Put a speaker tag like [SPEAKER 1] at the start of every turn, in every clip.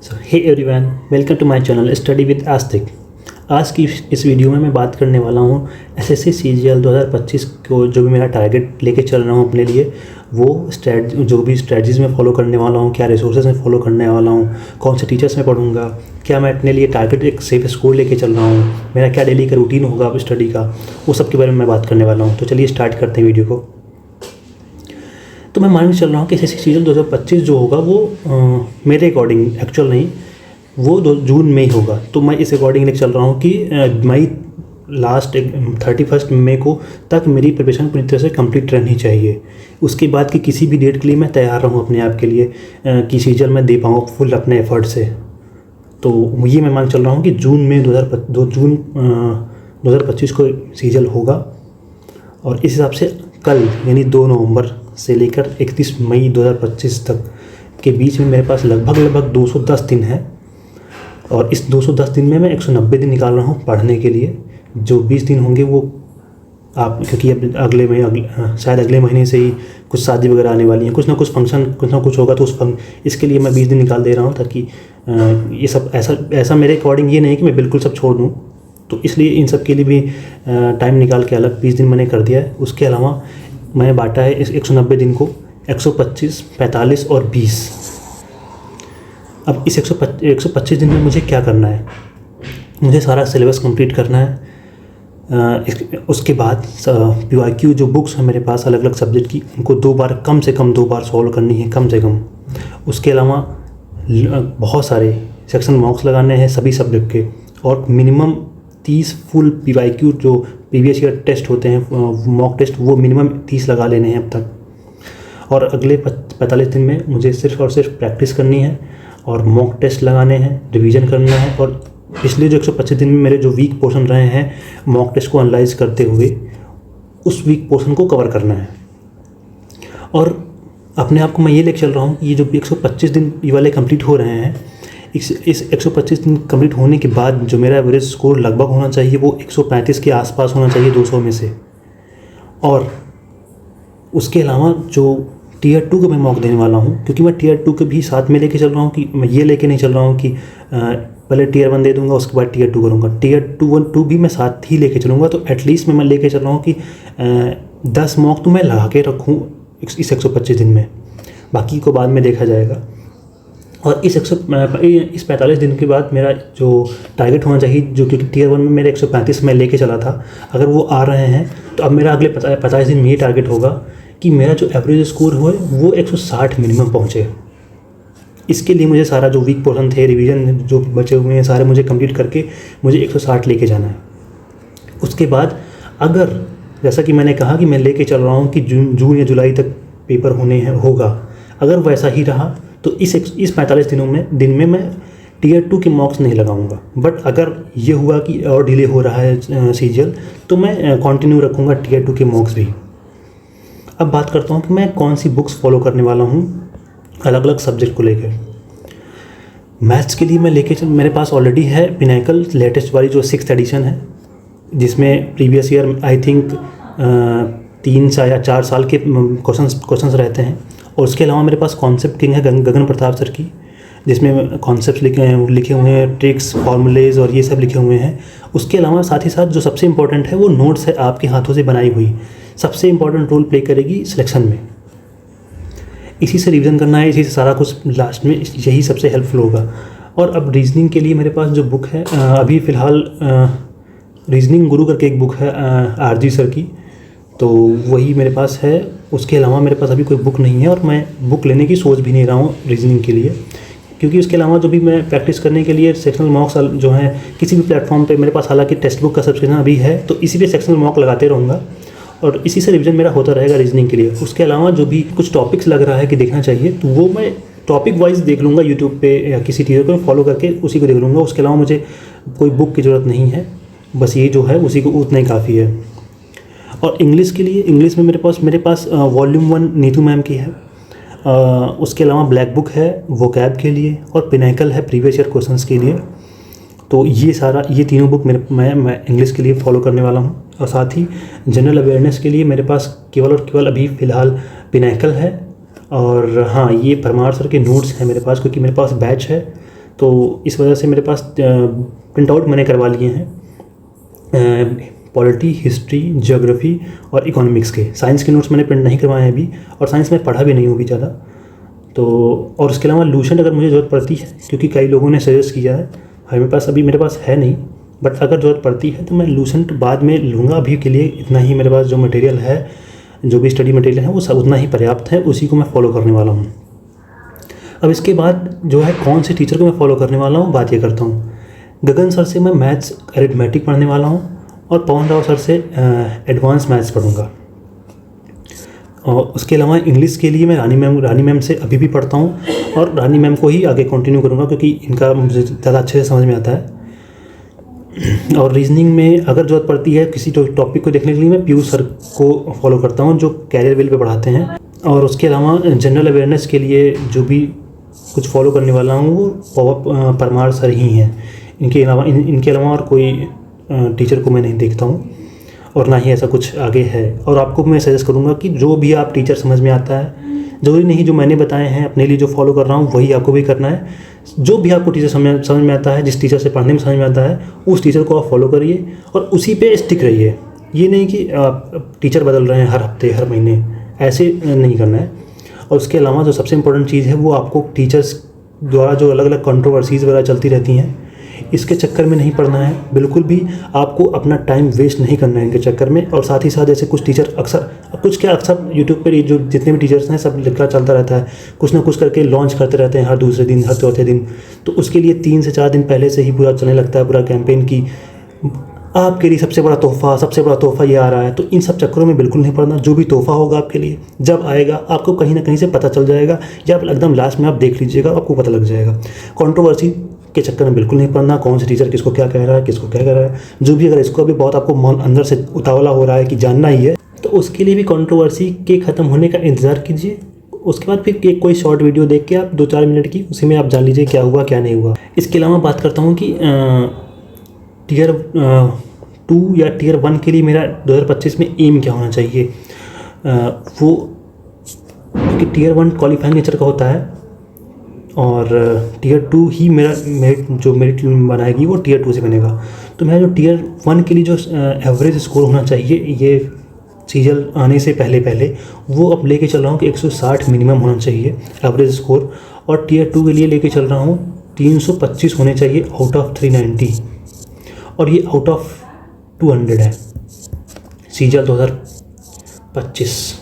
[SPEAKER 1] Hey everyone, welcome to my channel study with Aastik. आज की इस वीडियो में मैं बात करने वाला हूँ एसएससी सीजीएल 2025 को जो भी मेरा टारगेट लेके चल रहा हूँ अपने लिए, वो जो भी स्ट्रेटजीज़ में फॉलो करने वाला हूँ, क्या रिसोर्सेज में फॉलो करने वाला हूँ, कौन से टीचर्स में पढ़ूंगा, क्या मैं अपने लिए टारगेट एक सेफ स्कोर लेके चल रहा हूँ, मेरा क्या डेली का रूटीन होगा स्टडी का, वो सब के बारे में मैं बात करने वाला हूँ। तो चलिए स्टार्ट करते हैं वीडियो को। तो मैं मान के चल रहा हूँ कि एसएससी सीजीएल 2025 जो होगा वो मेरे अकॉर्डिंग एक्चुअल नहीं, वो जून में ही होगा। तो मैं इस अकॉर्डिंग लेके चल रहा हूँ कि मई लास्ट 31 मई को तक मेरी प्रिपरेशन पूरी तरह से कंप्लीट रहनी चाहिए। उसके बाद की किसी भी डेट के लिए मैं तैयार रहूँ अपने आप के लिए कि सीजीएल मैं दे पाऊँ फुल अपने एफर्ट से। तो ये मैं मान चल रहा हूँ कि जून में 2025 को सीजीएल होगा। और इस हिसाब से कल यानी 2 नवंबर से लेकर 31 मई 2025 तक के बीच में मेरे पास लगभग 210 दिन है। और इस 210 दिन में मैं 190 दिन निकाल रहा हूँ पढ़ने के लिए। जो 20 दिन होंगे वो आप, क्योंकि अब शायद अगले महीने से ही कुछ शादी वगैरह आने वाली हैं, कुछ ना कुछ फंक्शन कुछ ना कुछ होगा, तो इसके लिए मैं 20 दिन निकाल दे रहा हूँ, ताकि ये सब ऐसा मेरे अकॉर्डिंग ये नहीं कि मैं बिल्कुल सब छोड़ दूँ। तो इसलिए इन सब के लिए भी टाइम निकाल के अलग 20 दिन मैंने कर दिया है। उसके अलावा मैंने बांटा है इस 190 दिन को 125, 45 और 20। अब इस 125 दिन में मुझे क्या करना है? मुझे सारा सिलेबस कंप्लीट करना है। उसके बाद पीवाईक्यू जो बुक्स हैं मेरे पास अलग अलग सब्जेक्ट की, उनको कम से कम 2 बार सॉल्व करनी है, कम से कम। उसके अलावा बहुत सारे सेक्शन मॉक्स लगाने हैं सभी सब्जेक्ट के, और मिनिमम 30 फुल पीवाईक्यू जो प्रीवियस ईयर टेस्ट होते हैं मॉक टेस्ट, वो मिनिमम 30 लगा लेने हैं अब तक। और अगले 45 दिन में मुझे सिर्फ और सिर्फ प्रैक्टिस करनी है और मॉक टेस्ट लगाने हैं, रिवीजन करना है। और पिछले जो 125 दिन में मेरे जो वीक पोर्शन रहे हैं मॉक टेस्ट को एनालाइज करते हुए, उस वीक पोर्शन को कवर करना है। और अपने आप को मैं ये लेके चल रहा हूँ, ये जो 125 दिन ये वाले कंप्लीट हो रहे हैं, इस 125 दिन कंप्लीट होने के बाद जो मेरा एवरेज स्कोर लगभग होना चाहिए वो 135 के आसपास होना चाहिए 200 में से। और उसके अलावा जो टीयर 2 को मैं मॉक देने वाला हूँ, क्योंकि मैं टीयर 2 के भी साथ में लेके चल रहा हूँ, कि मैं ये लेके नहीं चल रहा हूँ कि पहले टीयर 1 दे दूँगा उसके बाद टीयर 2 करूँगा। टीयर 2 भी मैं साथ ही लेके चलूँगा। तो एटलीस्ट मैं लेके चल रहा हूँ कि 10 मॉक तो मैं लगा के रखूँ इस 125 दिन में, बाकी को बाद में देखा जाएगा। और इस 45 दिन के बाद मेरा जो टारगेट होना चाहिए, जो क्योंकि टीयर 1 में मेरे 135 मैं लेके चला था, अगर वो आ रहे हैं तो अब मेरा अगले 50 दिन में ये टारगेट होगा कि मेरा जो एवरेज स्कोर हो वो 160 मिनिमम पहुँचे। इसके लिए मुझे सारा जो वीक पोर्शन थे, रिवीजन जो बचे हुए हैं सारे मुझे कंप्लीट करके मुझे 160 लेके जाना है। उसके बाद अगर जैसा कि मैंने कहा कि मैं लेके चल रहा हूँ कि जून या जुलाई तक पेपर होगा, अगर वैसा ही रहा तो इस 45 दिन में मैं टीयर 2 के मॉक्स नहीं लगाऊंगा। बट अगर ये हुआ कि और डिले हो रहा है सीजीएल, तो मैं कंटिन्यू रखूँगा टीयर 2 के मॉक्स भी। अब बात करता हूँ कि मैं कौन सी बुक्स फॉलो करने वाला हूँ अलग अलग सब्जेक्ट को लेकर। मैथ्स के लिए मेरे पास ऑलरेडी है पिनाकल लेटेस्ट वाली जो 6th एडिशन है, जिसमें प्रीवियस ईयर आई थिंक 3 या 4 साल के क्वेश्चंस रहते हैं। और उसके अलावा मेरे पास कॉन्सेप्ट किंग है गगन प्रताप सर की, जिसमें कॉन्सेप्ट लिखे हुए हैं, ट्रिक्स, फॉर्मूलेज और ये सब लिखे हुए हैं। उसके अलावा साथ ही साथ जो सबसे इम्पोर्टेंट है वो नोट्स है आपके हाथों से बनाई हुई, सबसे इम्पोर्टेंट रोल प्ले करेगी सिलेक्शन में। इसी से रिवीजन करना है, इसी से सारा कुछ लास्ट में यही सबसे हेल्पफुल होगा। और अब रीजनिंग के लिए मेरे पास जो बुक है अभी फ़िलहाल रीजनिंग गुरु करके एक बुक है आरजी सर की, तो वही मेरे पास है। उसके अलावा मेरे पास अभी कोई बुक नहीं है, और मैं बुक लेने की सोच भी नहीं रहा हूँ रीजनिंग के लिए, क्योंकि उसके अलावा जो भी मैं प्रैक्टिस करने के लिए सेक्शनल मॉक्स जो हैं किसी भी प्लेटफॉर्म पे मेरे पास, हालांकि टेक्स्ट बुक का सब्सक्रिप्शन अभी है, तो इसी पे सेक्शनल मॉक लगाते रहूँगा और इसी से रिवीजन मेरा होता रहेगा रीजनिंग के लिए। उसके अलावा जो भी कुछ टॉपिक्स लग रहा है कि देखना चाहिए, तो वो मैं टॉपिक वाइज देख लूँगा यूट्यूब पे या किसी टीचर को फॉलो करके उसी को देख लूँगा। उसके अलावा मुझे कोई बुक की ज़रूरत नहीं है, बस ये जो है उसी को उतना ही काफ़ी है। और इंग्लिश के लिए, इंग्लिश में मेरे पास वॉल्यूम 1 नीतू मैम की है। उसके अलावा ब्लैक बुक है वोकैब के लिए, और पिनाकल है प्रीवियस ईयर क्वेश्चंस के लिए। तो ये तीनों बुक मैं इंग्लिश के लिए फॉलो करने वाला हूँ। और साथ ही जनरल अवेयरनेस के लिए मेरे पास केवल और केवल अभी फ़िलहाल पिनाकल है। और हाँ, ये परमार सर के नोट्स हैं मेरे पास, क्योंकि मेरे पास बैच है तो इस वजह से मेरे पास प्रिंट आउट मैंने करवा लिए हैं पॉलिटी, हिस्ट्री, ज्योग्राफी और इकोनॉमिक्स के। साइंस के नोट्स मैंने प्रिंट नहीं करवाए हैं अभी, और साइंस में पढ़ा भी नहीं हूँ अभी ज़्यादा। तो और उसके अलावा लूसेंट अगर मुझे ज़रूरत पड़ती है, क्योंकि कई लोगों ने सजेस्ट किया है, मेरे पास है नहीं, बट अगर ज़रूरत पड़ती है तो मैं लूसेंट बाद में लूँगा। अभी के लिए इतना ही मेरे पास जो मटेरियल है, जो भी स्टडी मटेरियल है वो सब उतना ही पर्याप्त है, उसी को मैं फॉलो करने वाला हूँ। अब इसके बाद जो है कौन से टीचर को मैं फॉलो करने वाला हूँ, बात ये करता हूँ। गगन सर से मैं मैथ्स अरिथमेटिक पढ़ने वाला हूँ, और पवन राव सर से एडवांस मैथ्स पढ़ूँगा। और उसके अलावा इंग्लिश के लिए मैं रानी मैम से अभी भी पढ़ता हूँ, और रानी मैम को ही आगे कंटिन्यू करूँगा, क्योंकि इनका मुझे ज़्यादा अच्छे से समझ में आता है। और रीजनिंग में अगर ज़रूरत पड़ती है किसी टॉपिक को देखने के लिए, मैं पीयूष सर को फॉलो करता हूँ, जो कैरियर वेल पे पढ़ाते हैं। और उसके अलावा जनरल अवेयरनेस के लिए जो भी कुछ फॉलो करने वाला हूँ वो परमार सर ही हैं। इनके अलावा और कोई टीचर को मैं नहीं देखता हूँ, और ना ही ऐसा कुछ आगे है। और आपको मैं सजेस्ट करूँगा कि जो भी आप टीचर समझ में आता है, ज़रूरी नहीं जो मैंने बताए हैं अपने लिए जो फॉलो कर रहा हूँ वही आपको भी करना है। जो भी आपको टीचर समझ में आता है, जिस टीचर से पढ़ने में समझ में आता है, उस टीचर को आप फॉलो करिए और उसी पे स्टिक रहिए। ये नहीं कि आप टीचर बदल रहे हैं हर हफ्ते, हर महीने, ऐसे नहीं करना है। और उसके अलावा जो सबसे इम्पोर्टेंट चीज़ है, वो आपको टीचर्स द्वारा जो अलग अलग कंट्रोवर्सीज़ वगैरह चलती रहती हैं, इसके चक्कर में नहीं पड़ना है बिल्कुल भी। आपको अपना टाइम वेस्ट नहीं करना है इनके चक्कर में। और साथ ही साथ जैसे कुछ टीचर अक्सर यूट्यूब पर जो जितने भी टीचर्स हैं सब लिखा चलता रहता है, कुछ ना कुछ करके लॉन्च करते रहते हैं हर दूसरे दिन, हर चौथे दिन। तो उसके लिए 3 से 4 दिन पहले से ही पूरा चलने लगता है पूरा कैंपेन की आपके लिए सबसे बड़ा तोहफ़ा ये आ रहा है। तो इन सब चक्करों में बिल्कुल नहीं पड़ना। जो भी तोहफ़ा होगा आपके लिए, जब आएगा आपको कहीं ना कहीं से पता चल जाएगा, या एकदम लास्ट में आप देख लीजिएगा, आपको पता लग जाएगा। कंट्रोवर्सी के चक्कर में बिल्कुल नहीं पड़ना, कौन से टीचर किसको क्या कह रहा है, किसको क्या कह रहा है। जो भी अगर इसको अभी बहुत आपको मन अंदर से उतावला हो रहा है कि जानना ही है, तो उसके लिए भी कंट्रोवर्सी के ख़त्म होने का इंतज़ार कीजिए। उसके बाद फिर कोई शॉर्ट वीडियो देख के आप 2-4 मिनट की, उसी में आप जान लीजिए क्या हुआ क्या नहीं हुआ। इसके अलावा बात करता हूँ कि टियर 2 या टियर 1 के लिए मेरा 2025 में एम क्या होना चाहिए। वो क्योंकि टियर 1 क्वालिफाइंग नेचर का होता है, और टियर 2 ही मेरा मेरिट बनाएगी, वो टियर 2 से बनेगा। तो मेरा जो टियर 1 के लिए जो एवरेज स्कोर होना चाहिए, ये सीजल आने से पहले वो अब लेके चल रहा हूँ कि 160 मिनिमम होना चाहिए एवरेज स्कोर। और टियर 2 के लिए लेके चल रहा हूँ 325 होने चाहिए आउट ऑफ 390, और ये आउट ऑफ 200 है सीजल 2025।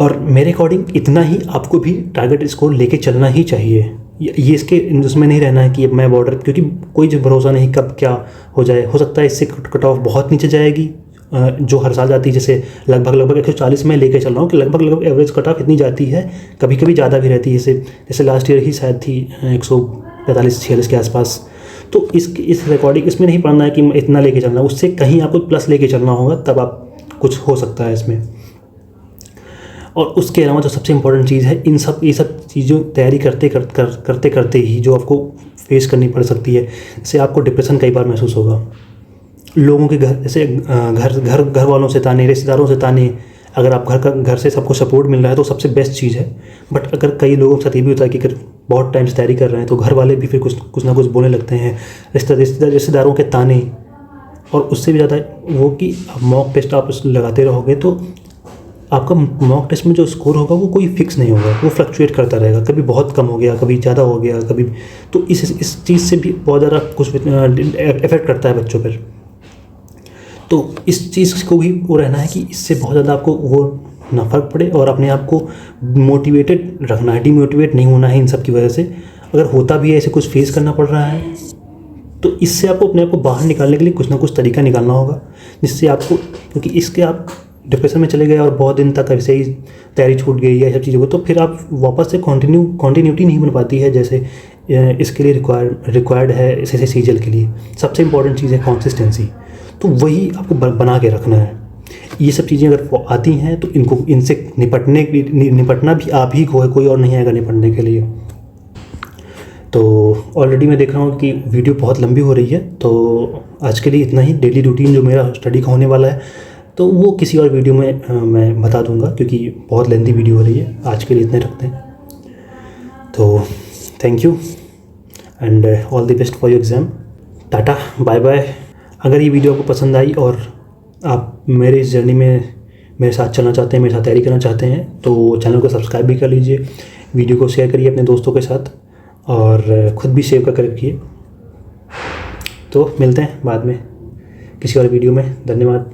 [SPEAKER 1] और मेरे अकॉर्डिंग इतना ही आपको भी टारगेट स्कोर लेके चलना ही चाहिए। ये इसके उसमें नहीं रहना है कि मैं बॉर्डर, क्योंकि कोई जो भरोसा नहीं कब क्या हो जाए। हो सकता है इससे कट ऑफ बहुत नीचे जाएगी, जो हर साल जाती है, जैसे लगभग 140 में लेके चल रहा हूँ कि लगभग एवरेज कट ऑफ इतनी जाती है, कभी कभी ज़्यादा भी रहती है। जैसे लास्ट ईयर ही शायद थी 145-46 के आसपास। तो इस रिकॉर्डिंग इसमें नहीं पढ़ना है कि इतना लेके चलना, उससे कहीं आपको प्लस लेके चलना होगा, तब आप कुछ हो सकता है इसमें। और उसके अलावा जो सबसे इम्पोर्टेंट चीज़ है, ये सब चीज़ों तैयारी करते ही जो आपको फेस करनी पड़ सकती है, जैसे आपको डिप्रेशन कई बार महसूस होगा, लोगों के घर जैसे घर वालों से ताने, रिश्तेदारों से ताने। अगर आप घर से सबको सपोर्ट मिल रहा है तो सबसे बेस्ट चीज़ है। बट अगर कई लोगों के साथ ये भी होता है कि अगर बहुत टाइम से तैयारी कर रहे हैं तो घर वाले भी फिर कुछ ना कुछ बोलने लगते हैं, रिश्तेदारों के ताने। और उससे भी ज़्यादा वो कि मॉक टेस्ट आप लगाते रहोगे तो आपका मॉक टेस्ट में जो स्कोर होगा वो कोई फिक्स नहीं होगा, वो फ्लक्चुएट करता रहेगा, कभी बहुत कम हो गया, कभी ज़्यादा हो गया, कभी। तो इस चीज़ से भी बहुत ज़्यादा कुछ इफेक्ट करता है बच्चों पर। तो इस चीज़ को भी वो रहना है कि इससे बहुत ज़्यादा आपको वो ना फर्क पड़े, और अपने आप को मोटिवेटेड रखना है, डिमोटिवेट नहीं होना है इन सब की वजह से। अगर होता भी है ऐसे कुछ फेस करना पड़ रहा है, तो इससे आपको अपने आप को बाहर निकालने के लिए कुछ ना कुछ तरीका निकालना होगा, जिससे आपको, क्योंकि इसके आप डिप्रेशन में चले गए और बहुत दिन तक ऐसे ही तैयारी छूट गई है, सब चीज़ों को, तो फिर आप वापस से कंटिन्यूटी नहीं बन पाती है, जैसे इसके लिए रिक्वायर्ड है। ऐसे सीजल के लिए सबसे इंपॉर्टेंट चीज़ है कंसिस्टेंसी, तो वही आपको बना के रखना है। ये सब चीज़ें अगर आती हैं तो इनसे निपटना भी आप ही को है, कोई और नहीं आएगा निपटने के लिए। तो ऑलरेडी मैं देख रहा हूँ कि वीडियो बहुत लंबी हो रही है, तो आज के लिए इतना ही। डेली रूटीन जो मेरा स्टडी का होने वाला है तो वो किसी और वीडियो में मैं बता दूंगा, क्योंकि बहुत लेंथी वीडियो हो रही है। आज के लिए इतने रखते हैं। तो thank you and all the best for your exam. Tata bye bye. अगर ये वीडियो आपको पसंद आई और आप मेरे इस जर्नी में मेरे साथ चलना चाहते हैं, मेरे साथ तैयारी करना चाहते हैं, तो चैनल को सब्सक्राइब भी कर लीजिए, वीडियो को शेयर करिए अपने दोस्तों के साथ और ख़ुद भी सेव कर रखिए। तो मिलते हैं बाद में किसी और वीडियो में। धन्यवाद।